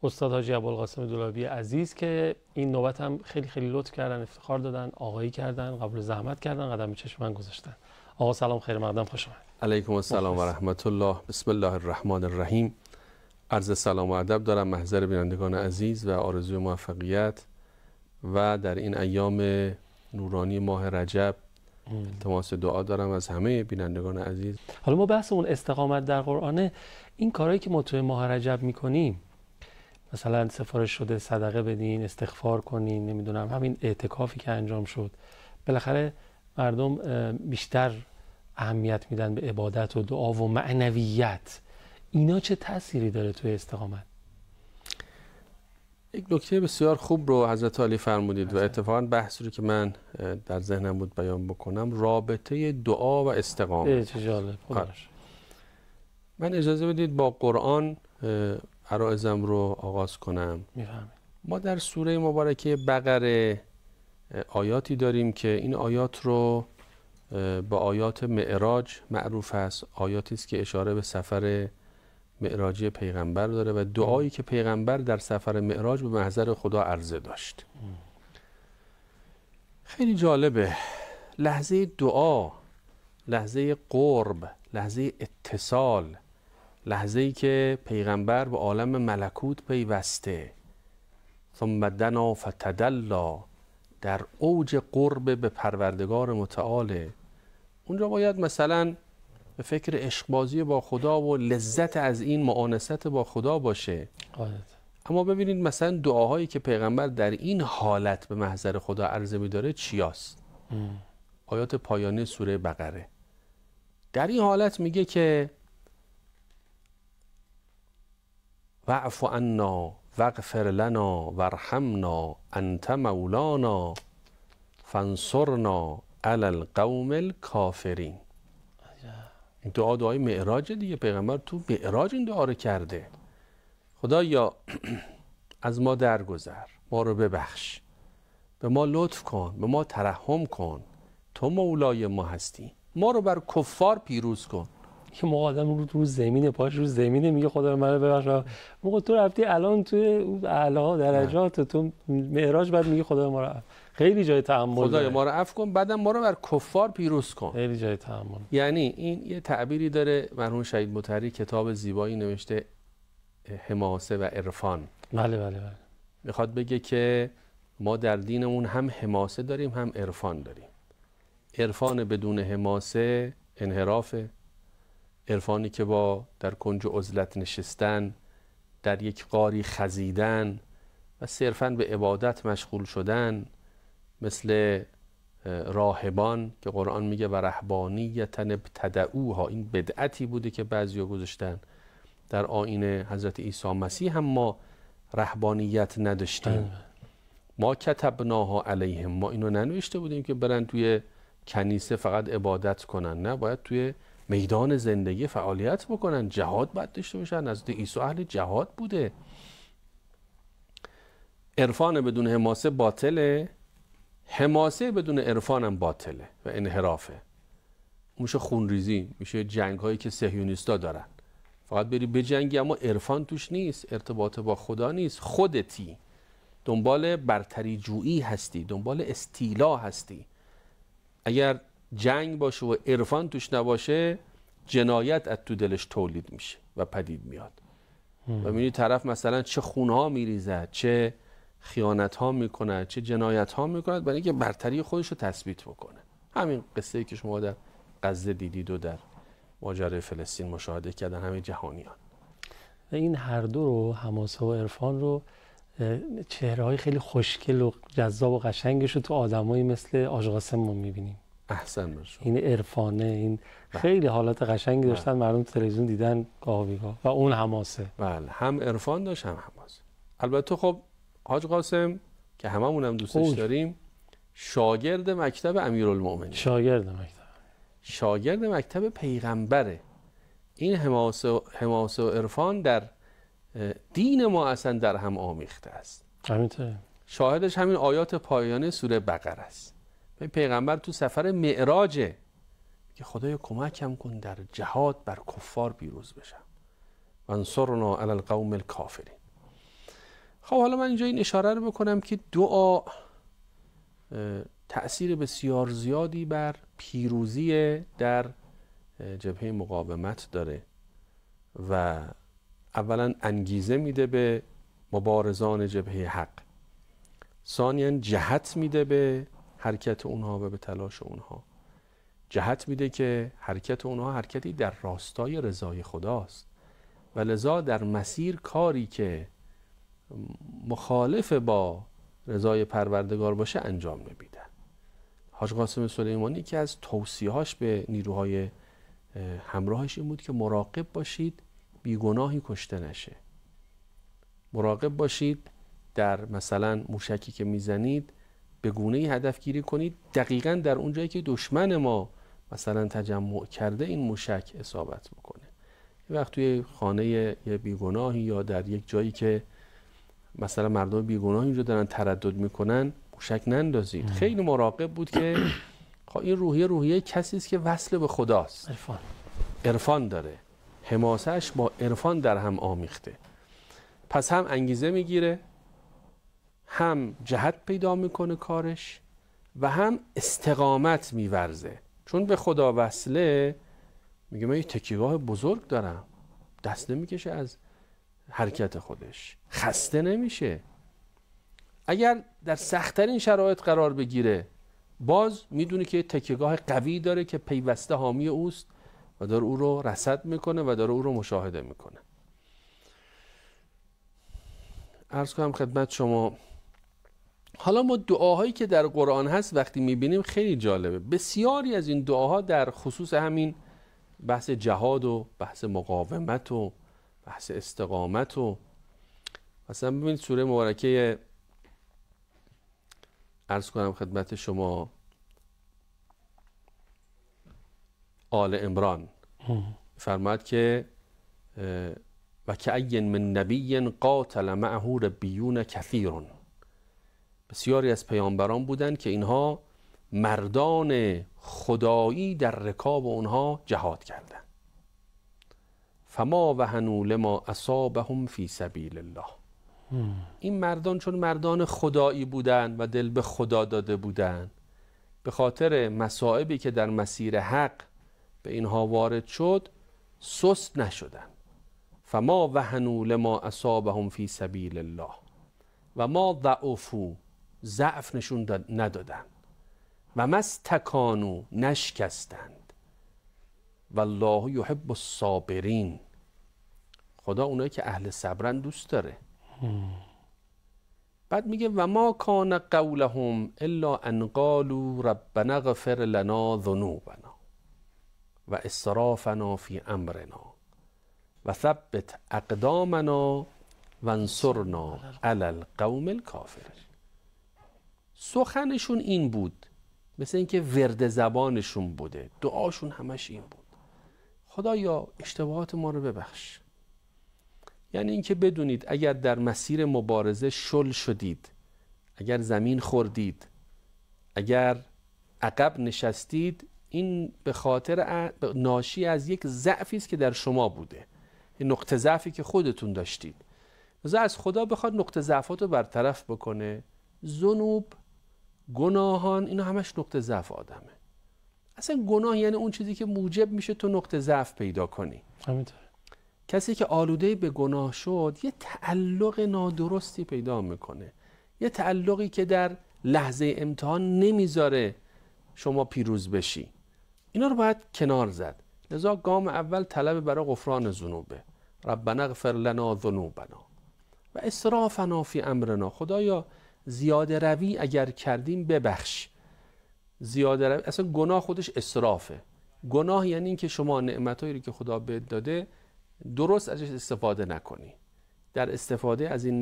استاد حاجی ابوالقاسم دولابی عزیز که این نوبت هم خیلی خیلی لطف کردن، افتخار دادن، آقایی کردن، قبول زحمت کردن، قدم به چشم من گذاشتن. آقا سلام، خیر مقدم، خوش اومد. علیکم السلام و رحمت الله. بسم الله الرحمن الرحیم. عرض سلام و ادب دارم محضر بینندگان عزیز و آرزوی موفقیت و در این ایام نورانی ماه رجب التماس دعا دارم از همه بینندگان عزیز. حالا ما بحث اون استقامت در قرآن، این کارهایی که ما توی ماه رجب میکنیم، مثلا سفارش شده صدقه بدین، استغفار کنین، نمیدونم همین اعتکافی که انجام شد، بالاخره مردم بیشتر اهمیت میدن به عبادت و دعا و معنویت. اینا چه تأثیری داره توی استقامت؟ یک نکته بسیار خوب رو حضرت علی فرمودید و اتفاقا بحثی رو که من در ذهنم بود بیان بکنم، رابطه دعا و استقامت. چه جالب. من اجازه بدید با قرآن عرایزم رو آغاز کنم. میفهمید. ما در سوره مبارکه بقره آیاتی داریم که این آیات رو با آیات معراج معروف است. آیاتی است که اشاره به سفر معراجی پیغمبر داره و دعایی که پیغمبر در سفر معراج به محضر خدا عرضه داشت. خیلی جالبه. لحظه دعا، لحظه قرب، لحظه اتصال، لحظه‌ای که پیغمبر به عالم ملکوت پیوسته، ثم دنا فتدلی، در اوج قرب به پروردگار متعال. اونجا باید مثلا به فکر عشقبازی با خدا و لذت از این مؤانست با خدا باشه. اما ببینید مثلا دعاهایی که پیغمبر در این حالت به محضر خدا عرضه می‌داره چیاست؟ آیات پایانی سوره بقره. در این حالت میگه که واعف عنا واغفر لنا وارحمنا انت مولانا فانصرنا علی القوم الکافرین. این دعای معراج دیگه. پیغمبر تو معراج این دعا رو کرده. خدایا از ما درگذر، ما رو ببخش، به ما لطف کن، به ما ترحم کن، تو مولای ما هستی، ما رو بر کفار پیروز کن. که موقع آدم رو زمینه، پاش رو زمینه، میگه خدا منو ببخش. موقع تو رفتی الان توی اعلی درجات تو معراج، بعد میگه خدا ما رو خیلی جای تأمل، خدایا ما رو عفو کن، بعدم ما رو بر کفار پیروز کن. خیلی جای تأمل. یعنی این یه تعبیری داره مرحوم شهید مطهری، کتاب زیبایی نوشته، حماسه و عرفان. بله. میخواد بگه که ما در دینمون هم حماسه داریم هم عرفان داریم. عرفان بدون حماسه انحرافه. عرفانی که با در کنج عزلت نشستن، در یک غاری خزیدن و صرفاً به عبادت مشغول شدن، مثل راهبان که قرآن میگه و رهبانیة ابتدعوها، این بدعتی بوده که بعضیا گذاشتن. در آیین حضرت عیسی مسیح هم ما رهبانیت نداشتیم. ما کتبناها علیهم، ما اینو ننوشته بودیم که برن توی کنیسه فقط عبادت کنن، نه، باید توی میدان زندگی فعالیت بکنن، جهاد باید داشته باشن. حضرت عیسی اهل جهاد بوده. عرفان بدون حماسه باطله، حماسه بدون عرفان هم باطله و انحرافه. میشه خونریزی، میشه جنگ هایی که صهیونیستا دارن، فقط بری بجنگی اما عرفان توش نیست، ارتباط با خدا نیست، خودتی دنبال برتری جویی هستی، دنبال استیلا هستی. اگر جنگ باشه و عرفان توش نباشه، جنایت از تو دلش تولید میشه و پدید میاد و میبینی طرف مثلا چه خونها میریزد، چه خیانت ها میکند، چه جنایت ها میکند، برای اینکه برتری خودش رو تثبیت بکنه. همین قصه ای که شما در غزه دیدید و در ماجرای فلسطین مشاهده کردن همه جهانیان. و این هر دو رو، حماسه و عرفان رو، چهره‌های خیلی خوشگل و جذاب و قشنگش رو تو آدمایی مثل آج قاسم ما می‌بینیم. احسن برشون. این عرفانه، این خیلی حالات قشنگی داشتن، مردم تلویزیون دیدن گاهی و اون حماسه. بله، هم عرفان داشت هم حماسه. البته خب حاج قاسم که هممون هم دوستش داریم، شاگرد مکتب امیرالمومنین، شاگرد مکتب پیغمبره. این حماسه و عرفان در دین ما اصلا در هم آمیخته است. همینطوره. شاهدش همین آیات پایانی سوره بقره است. پیغمبر تو سفر معراجه که خدای کمکم کن در جهاد بر کفار پیروز بشم، وانصرنا علی القوم الکافرین. خب حالا من اینجا این اشاره رو بکنم که دعا تأثیر بسیار زیادی بر پیروزی در جبهه مقاومت داره و اولا انگیزه میده به مبارزان جبهه حق، ثانیاً جهت میده به حرکت اونها و به تلاش اونها، جهت میده که حرکت اونها حرکتی در راستای رضای خداست و لذا در مسیر کاری که مخالف با رضای پروردگار باشه انجام نمیدن. حاج قاسم سلیمانی که از توصیهاش به نیروهای همراهش این بود که مراقب باشید بیگناهی کشته نشه، مراقب باشید در مثلا موشکی که میزنید به گونه‌ای هدف گیری کنید دقیقاً در اون جایی که دشمن ما مثلا تجمع کرده این موشک اصابت بکنه. یه وقت توی خانه یه بیگناهی یا در یک جایی که مثلا مردم بیگناه اینجا دارن تردد میکنن موشک نندازید. خیلی مراقب بود که این روحیه کسی است که وصل به خداست، عرفان داره، حماسه‌اش با عرفان در هم آمیخته، پس هم انگیزه میگیره، هم جهت پیدا میکنه کارش و هم استقامت میورزه. چون به خدا وصله میگه من یه تکیهگاه بزرگ دارم، دست نمیکشه از حرکت خودش، خسته نمیشه. اگر در سخت‌ترین شرایط قرار بگیره باز میدونه که تکیهگاه قوی داره که پیوسته حامی اوست و داره او رو رصد میکنه و داره او رو مشاهده میکنه. عرض کنم خدمت شما، حالا ما دعاهایی که در قرآن هست وقتی میبینیم خیلی جالبه. بسیاری از این دعاها در خصوص همین بحث جهاد و بحث مقاومت و بحث استقامت و مثلا ببینید سوره مبارکه عرض کنم خدمت شما آل عمران فرماد که و کأی من نبی قاتل معه ربیون کثیر، بسیاری از پیامبران بودند که اینها مردان خدایی در رکاب اونها جهاد کردند. فما وهنوا لما اصابهم فی سبیل الله. این مردان چون مردان خدایی بودند و دل به خدا داده بودند، به خاطر مصائبی که در مسیر حق به اینها وارد شد سست نشدند. فما وهنوا لما اصابهم فی سبیل الله و ما ضعفوا، ضعف نشون ندادند و ما استکانوا، نشکستند. والله یحب الصابرین، خدا اونایی که اهل صبرن دوست داره. بعد میگه و ما کان قولهم الا ان قالوا ربنا اغفر لنا ذنوبنا و اسرافنا فی امرنا و ثبت اقدامنا و انصرنا علی القوم الکافرین. سخنشون این بود، مثل اینکه ورد زبانشون بوده، دعاشون همش این بود: خدایا اشتباهات ما رو ببخش. یعنی اینکه بدونید اگر در مسیر مبارزه شل شدید، اگر زمین خوردید، اگر عقب نشستید، این به خاطر ناشی از یک ضعفی است که در شما بوده، این نقطه ضعفی که خودتون داشتید. لذا از خدا بخواد نقطه ضعفات رو برطرف بکنه. ذنوب، گناهان، اینا همش نقطه ضعف آدمه. اصلا گناه یعنی اون چیزی که موجب میشه تو نقطه ضعف پیدا کنی. همینطور. کسی که آلوده به گناه شد یه تعلق نادرستی پیدا میکنه، یه تعلقی که در لحظه امتحان نمیذاره شما پیروز بشی. اینا رو باید کنار زد. لذا گام اول طلب برای غفران ذنوبه. ربنا اغفر لنا ذنوبنا و اسرافنا فی امرنا. خدایا زیاده روی اگر کردیم ببخش. زیاده روی، اصلا گناه خودش اسرافه. گناه یعنی این که شما نعمتایی رو که خدا بهت داده درست ازش استفاده نکنی. در استفاده از این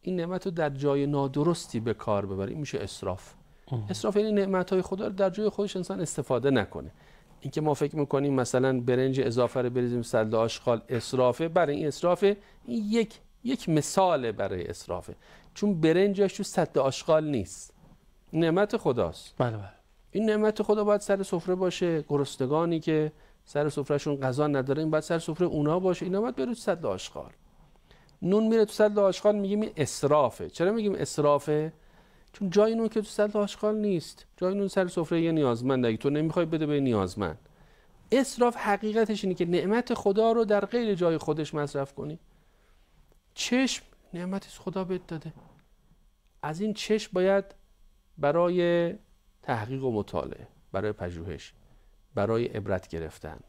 نعمت رو در جای نادرستی به کار ببری، این میشه اسراف. اسراف یعنی نعمت‌های خدا رو در جای خودش انسان استفاده نکنه. این که ما فکر میکنیم مثلا برنج اضافه رو بریزیم سله آشغال اسرافه، برای این اسرافه. این یک مثال برای اسرافه، چون برنجش تو سطل آشغال نیست، نعمت خداست. بله بله. این نعمت خدا باید سر سفره باشه. گرسنگانی که سر سفرهشون غذا نداره این باید سر سفره اونا باشه، اینا باید بره تو سطل آشغال. نون میره تو سطل آشغال میگیم این اسرافه. چرا میگیم اسرافه؟ چون جای نون که تو سطل آشغال نیست، جای نون سر سفره یه نیازمند، اگه تو نمیخوای بده به نیازمند. اسراف حقیقتش اینه که نعمت خدا رو در غیر جای خودش مصرف کنی. چشم نعمتی خدا بهت داده، از این چشم باید برای تحقیق و مطالعه، برای پژوهش، برای عبرت گرفتن،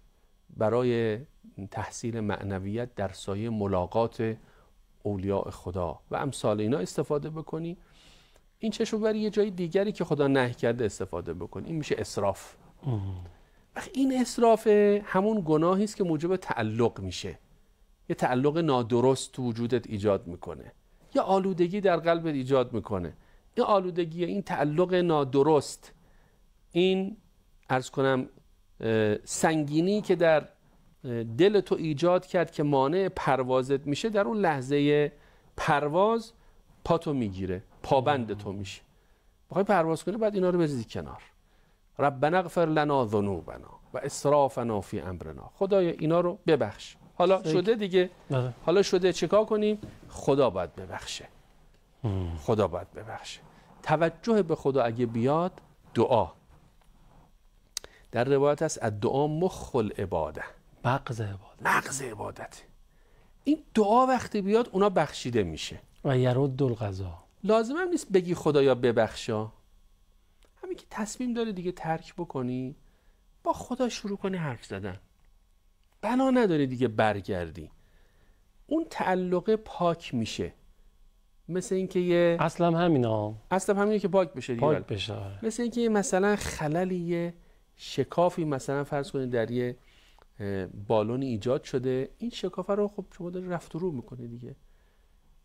برای تحصیل معنویت در سایه ملاقات اولیاء خدا و امثال اینا استفاده بکنی. این چشم رو برای یه جای دیگری که خدا نهی کرده استفاده بکنی. این میشه اسراف. این اسراف همون گناهی است که موجب تعلق میشه، یه تعلق نادرست تو وجودت ایجاد میکنه، یه آلودگی در قلبت ایجاد میکنه. این آلودگی، این تعلق نادرست، این عرض کنم سنگینی که در دل تو ایجاد کرد که مانع پروازت میشه، در اون لحظه پرواز پاتو میگیره، پابند تو میشه. بخوای پرواز کنی بعد اینا رو بریزی کنار. ربنا اغفر لنا ذنوبنا و اسرافنا فی امرنا. خدایا اینا رو ببخش. حالا شده دیگه، حالا شده، چیکار کنیم؟ خدا باید ببخشه. خدا باید ببخشه. توجه به خدا اگه بیاد، دعا. در روایت هست الدعا مخ العباده، مغز عبادت. این دعا وقتی بیاد اونا بخشیده میشه. و یرد القضا. لازم هم نیست بگی خدایا ببخشا، همین که تصمیم داری دیگه ترک بکنی، با خدا شروع کنی حرف زدن، بنا نداری دیگه برگردی. اون تعلق پاک میشه. مثل اینکه یه اصلا همینه که پاک بشه دیگه. پاک بشه. مثل اینکه مثلا خللی، شکافی مثلا فرض کنید در یه بالونی ایجاد شده، این شکاف رو خب شما داری رفت و رو میکنی دیگه،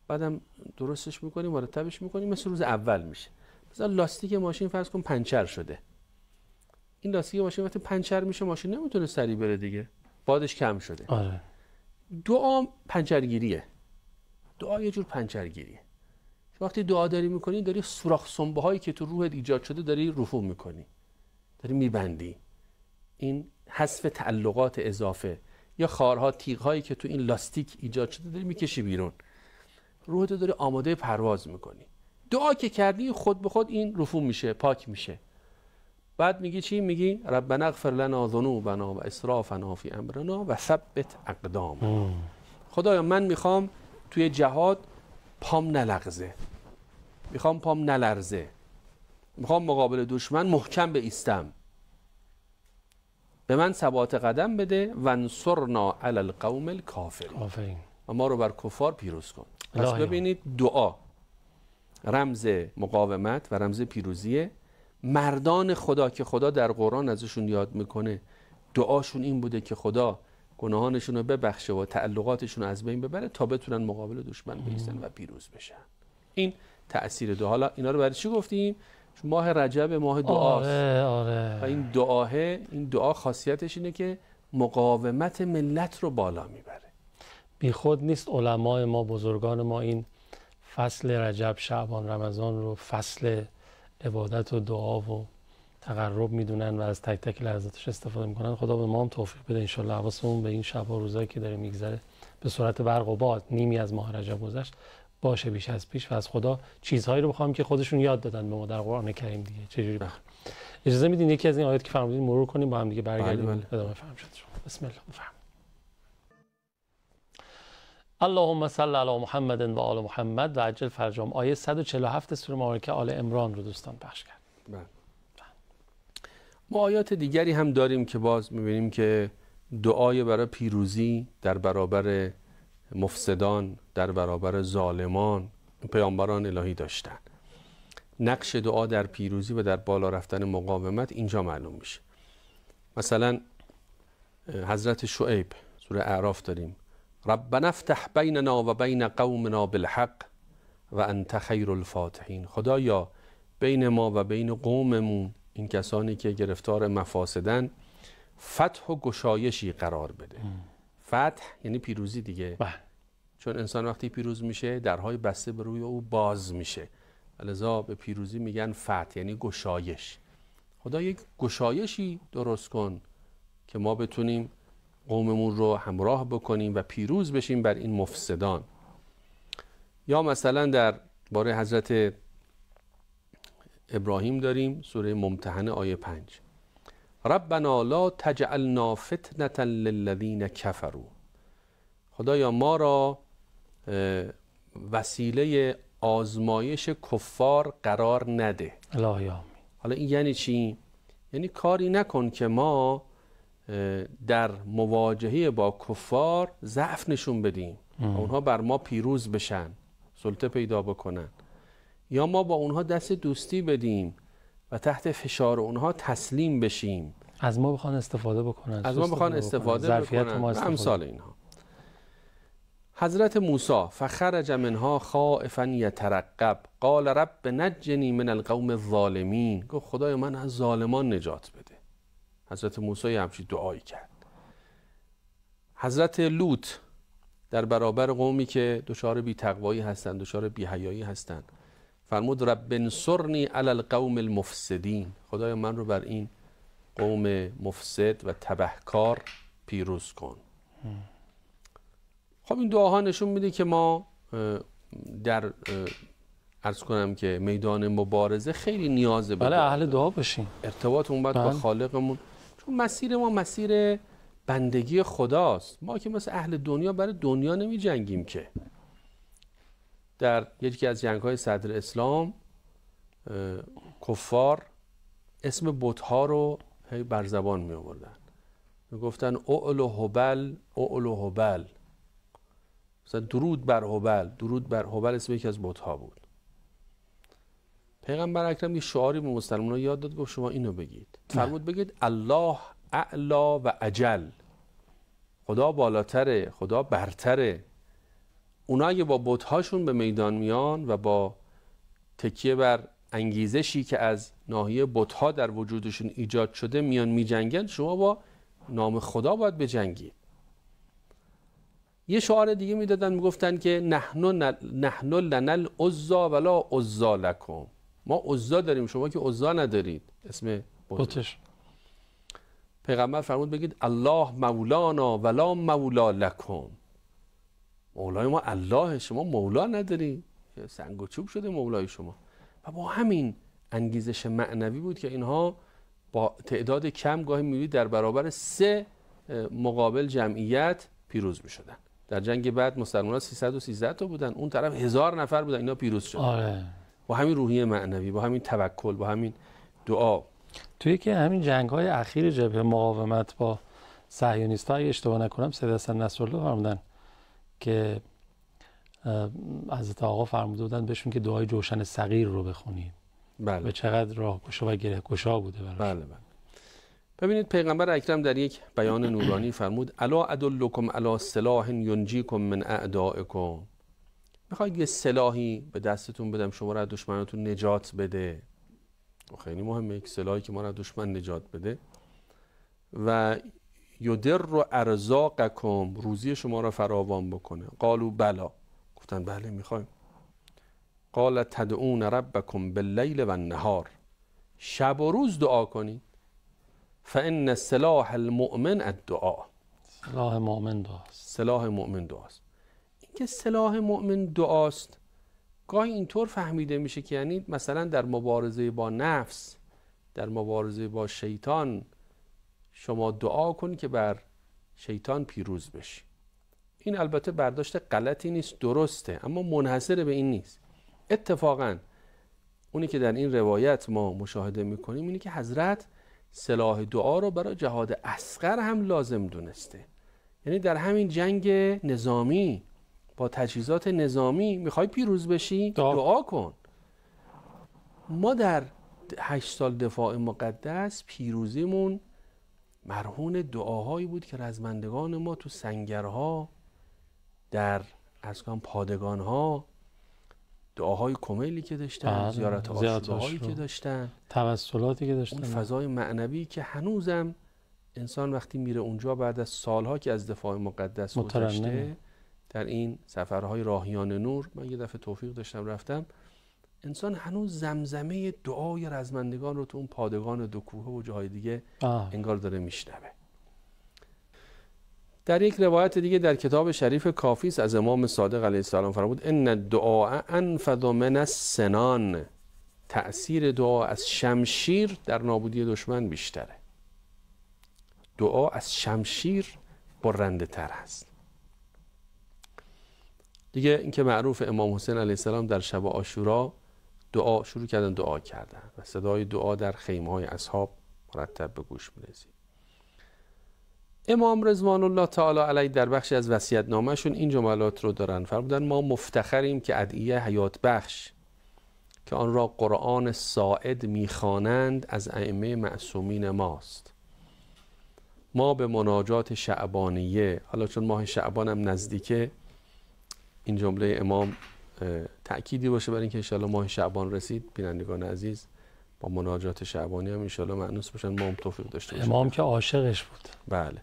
بعدم درستش میکنی، مرتبش میکنی، مثل روز اول میشه. مثلا لاستیک ماشین فرض کن پنچر شده، این لاستیک ماشین وقتی پنچر میشه ماشین نمیتونه سریع بره دیگه، بادش کم شده. آره. دعا پنچرگیریه. دعا یه جور پنچرگیریه. وقتی دعا داری میکنی، داری سوراخ سنبه هایی که تو روحت ایجاد شده داری رفو میکنی، داری میبندی. این حذف تعلقات اضافه یا خارها، تیغ هایی که تو این لاستیک ایجاد شده داری میکشی بیرون. روحت داری آماده پرواز میکنی. دعا که کردی خود به خود این رفو میشه، پاک میشه. بعد میگی چی؟ میگی ربنا اغفر لنا ذنوبنا و اسرافنا فی امرنا و ثبت اقدامنا. خدایا من میخوام توی جهاد پام نلغزه، میخوام پام نلرزه، میخوام مقابل دشمن محکم بایستم، به من ثبات قدم بده. وانصرنا علی القوم الکافرین. و ما رو بر کفار پیروز کن. پس ببینید دعا رمز مقاومت و رمز پیروزیه. مردان خدا که خدا در قرآن ازشون یاد میکنه، دعاشون این بوده که خدا گناهانشون رو ببخشه و تعلقاتشون رو از بین ببره تا بتونن مقابل دشمن بایستن و پیروز بشن. این تأثیر دعا. حالا اینا رو برای چی گفتیم؟ ماه رجب ماه دعاست. آره. و این دعا خاصیتش اینه که مقاومت ملت رو بالا میبره. بی خود نیست علمای ما، بزرگان ما این فصل رجب، شعبان، رمضان رو فصل عبادت و دعا و تقرب میدونن و از تک تک لحظاتش استفاده میکنن. خدا به ما هم توفیق بده انشالله حواسمون به این شب و روزایی که داره میگذره به صورت برق و باد، نیمی از ماه رجب گذشت، باشه بیش از پیش و از خدا چیزهایی رو بخوام که خودشون یاد دادن به ما در قرآن کریم دیگه. چجوری بخوام؟ اجازه میدین یکی از این آیات که فرمودین مرور کنیم با هم دیگه برگردیم ادامه فهم شد. بسم الله. بفرمایید. اللهم صل علی محمد و آل محمد و عجل فرجهم. آیه 147 سوره مبارکه آل عمران رو دوستان پخش کرد. ما آیات دیگری هم داریم که باز می‌بینیم که دعای برای پیروزی در برابر مفسدان، در برابر ظالمان پیامبران الهی داشتن. نقش دعا در پیروزی و در بالا رفتن مقاومت اینجا معلوم میشه. مثلا حضرت شعیب سوره اعراف داریم ربنا افتح بیننا و بین قومنا بالحق و انت خیر الفاتحین. خدایا بین ما و بین قوممون، این کسانی که گرفتار مفاسدن، فتح و گشایشی قرار بده. فتح یعنی پیروزی دیگه. چون انسان وقتی پیروز میشه درهای بسته به روی او باز میشه، لذا به پیروزی میگن فتح یعنی گشایش. خدا یک گشایشی درست کن که ما بتونیم قوممون رو همراه بکنیم و پیروز بشیم بر این مفسدان. یا مثلا در باره حضرت ابراهیم داریم سوره ممتحنه آیه 5 ربنا لا تجعلنا فتنة للذین کفروا، خدایا ما را وسیله آزمایش کفار قرار نده. الهی آمین. حالا این یعنی چی؟ یعنی کاری نکن که ما در مواجهه با کفار ضعف نشون بدیم و اونها بر ما پیروز بشن، سلطه پیدا بکنن، یا ما با اونها دست دوستی بدیم و تحت فشار اونها تسلیم بشیم، از ما بخوان استفاده بکنن، از ما بخوان استفاده بکنن و امثال اینها. حضرت موسی فخرج منها خائفا یترقب قال رب نجنی من القوم الظالمین، گفت خدای من از ظالمان نجات بده. حضرت موسی همچین دعایی کرد. حضرت لوط در برابر قومی که دچار بی‌تقوایی هستند، دچار بی‌حیایی هستند، فرمود رب انصرنی علی القوم المفسدین، خدای من رو بر این قوم مفسد و تبهکار پیروز کن. خب این دعاها نشون میده که ما در عرض کنم که میدان مبارزه خیلی نیاز به اهل دعا باشیم، ارتباطمون باید با خالقمون، چون مسیر ما مسیر بندگی خداست. ما که مثل اهل دنیا برای دنیا نمی جنگیم که. در یکی از جنگ‌های صدر اسلام کفار اسم بت‌ها رو بر زبان می آوردن، می گفتن اعلو هبل اعلو هبل، مثلا درود بر هبل، درود بر هبل اسم یکی از بت‌ها بود. پیغمبر اکرم یه شعاری به مسلمان‌ها یاد داد، گفت شما اینو بگید، فرمود بگید الله اعلا و اجل، خدا بالاتره، خدا برتره. اونا اگه با بت‌هاشون به میدان میان و با تکیه بر انگیزشی که از ناحیه بت‌ها در وجودشون ایجاد شده میان میجنگن، شما با نام خدا باید بجنگید. یه شعار دیگه میدادن، میگفتن که نحن لنا العزی ولا عزی لکم، ما عزی داریم شما که عزی ندارید، اسم بتش. پیغمبر فرمود بگید الله مولانا ولا مولا لکم، مولای ما الله، شما مولا نداری، سنگ و چوب شده مولای شما. و با همین انگیزش معنوی بود که اینها با تعداد کم گاهی می‌بینید در برابر 3 مقابل جمعیت پیروز می‌شدن. در جنگ بعد مسلمان‌ها 313 تا بودن، اون طرف 1000 نفر بودن، اینا پیروز شدن. آره. با همین روحیه معنوی، با همین توکل، با همین دعا. توی که همین جنگ‌های اخیر جبهه مقاومت با صهیونیست‌ها اگه اشتباه نکنم سید حسن نصرالله فرمودن که حضرت آقا فرموده بودن بهشون که دعای جوشن صغیر رو بخونید. بله. و چقدر راهگشا و گرهگشا بوده براش. بله بله. ببینید پیغمبر اکرم در یک بیان نورانی فرمود الا ادلکم علی سلاح ینجیکم من اعدائکم، میخواید یه سلاحی به دستتون بدم شما را از دشمناتون نجات بده. خیلی مهمه یک سلاحی که ما را از دشمن نجات بده. و یدر ارزاقکم، روزی شما را فراوان بکنه. قالوا بلا، گفتن بله میخوایم. قال تدعون ربکم باللیل و النهار، شب و روز دعا کنید. فان سلاح المؤمن الدعاء، سلاح مؤمن دعاست. سلاح مؤمن دعاست. این که سلاح مؤمن دعاست گاهی اینطور فهمیده میشه که یعنی مثلا در مبارزه با نفس، در مبارزه با شیطان شما دعا کنید که بر شیطان پیروز بشی. این البته برداشت غلطی نیست، درسته، اما منحصر به این نیست. اتفاقا اونی که در این روایت ما مشاهده میکنیم اینه که حضرت سلاح دعا رو برای جهاد اصغر هم لازم دونسته. یعنی در همین جنگ نظامی با تجهیزات نظامی میخوای پیروز بشی؟ دعا کن. ما در 8 سال دفاع مقدس پیروزیمون مرهون دعاهایی بود که رزمندگان ما تو سنگرها، در پادگانها، دعاهای کمیلی که داشتن، زیارت آشوراهایی که داشتن، توسلاتی که داشتن، اون فضای معنوی که هنوزم انسان وقتی میره اونجا بعد از سالها که از دفاع مقدس گذشته، در این سفرهای راهیان نور، من یه دفعه توفیق داشتم رفتم، انسان هنوز زمزمه دعای رزمندگان رو تو اون پادگان دو کوه و جاهای دیگه انگار داره میشنوه. در یک روایت دیگه در کتاب شریف کافی است از امام صادق علیه السلام فرمود ان الدعاء انفذ من السنان، تأثیر دعا از شمشیر در نابودی دشمن بیشتره. دعا از شمشیر برنده تر است. دیگه اینکه معروف امام حسین علیه السلام در شب عاشورا دعا شروع کردن، دعا کردن و صدای دعا در خیمه های اصحاب مرتب به گوش می‌رسید. امام رضوان الله تعالی علیه در بخشی از وصیت‌نامه‌شون این جملات رو دارن، فرمودن ما مفتخریم که ادعیه حیات بخش که آن را قرآن ساعد می‌خوانند از ائمه معصومین ماست. ما به مناجات شعبانیه، حالا چون ماه شعبان هم نزدیکه، این جمله امام تأکیدی باشه برای اینکه انشاءالله ماه شعبان رسید، بینندگان عزیز با مناجات شعبانی هم انشاءالله مأنوس باشن، ما هم توفیق داشته باشیم. امام که عاشقش بود. بله.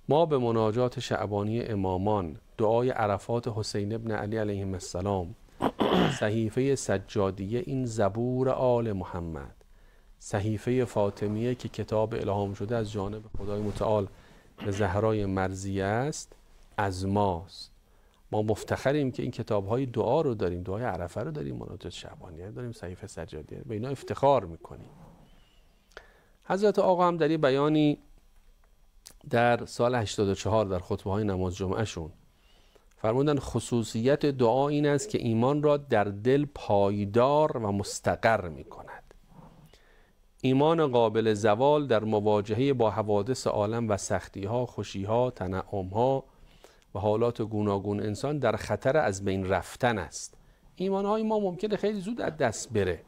ما به مناجات شعبانی امامان، دعای عرفات حسین ابن علی علیهم السلام، صحیفه سجادیه این زبور آل محمد، صحیفه فاطمیه که کتاب الهام شده از جانب خدای متعال به زهرای مرضیه است، از ماست. ما مفتخریم که این کتاب‌های دعا رو داریم، دعای عرفه رو داریم، مناجات شعبانیه داریم، صحیفه سجادیه، به اینا افتخار میکنیم. حضرت آقا هم در این بیانی در سال 84 در خطبه‌های نماز جمعه شون فرمودن خصوصیت دعا این است که ایمان را در دل پایدار و مستقر میکند. ایمان قابل زوال در مواجهه با حوادث عالم و سختی‌ها، خوشی‌ها، تنعم‌ها و حالات گوناگون انسان در خطر از بین رفتن است. ایمان‌های ما ممکنه خیلی زود از دست بره.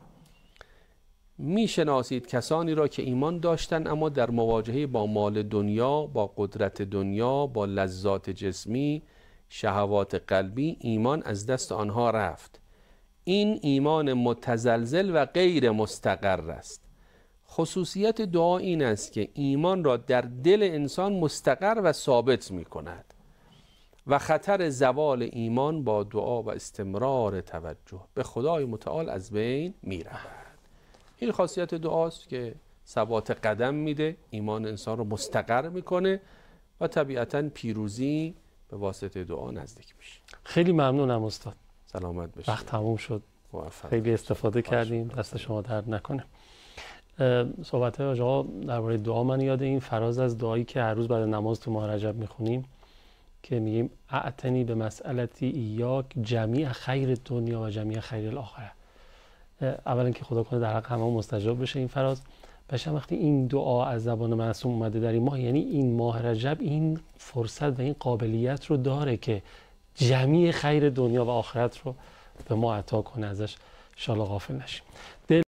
میشناسید کسانی را که ایمان داشتن اما در مواجهه با مال دنیا، با قدرت دنیا، با لذات جسمی، شهوات قلبی، ایمان از دست آنها رفت. این ایمان متزلزل و غیر مستقر است. خصوصیت دعا این است که ایمان را در دل انسان مستقر و ثابت می کند و خطر زوال ایمان با دعا و استمرار توجه به خدای متعال از بین می رود. این خاصیت دعاست که ثبات قدم میده، ایمان انسان رو مستقر میکنه و طبیعتاً پیروزی به واسطه دعا نزدیک میشه. خیلی ممنونم استاد. سلامت باشید. وقت تموم شد. موفق. خیلی استفاده کردیم. دست شما درد نکنه. صحبت های آقا درباره دعا من یاد این فراز از دعایی که هر روز بعد نماز تو ماه رجب میخونیم که میگیم اعتنی به مسئلتی ایاک جمیع خیر دنیا و جمیع خیر الاخره. اولا که خدا کنه در حق همه مستجاب بشه این فراز. بشم وقتی این دعا از زبان معصوم اومده در این ماه، یعنی این ماه رجب این فرصت و این قابلیت رو داره که جمیع خیر دنیا و آخرت رو به ما عطا کنه، ازش ان شاءالله غافل نشیم.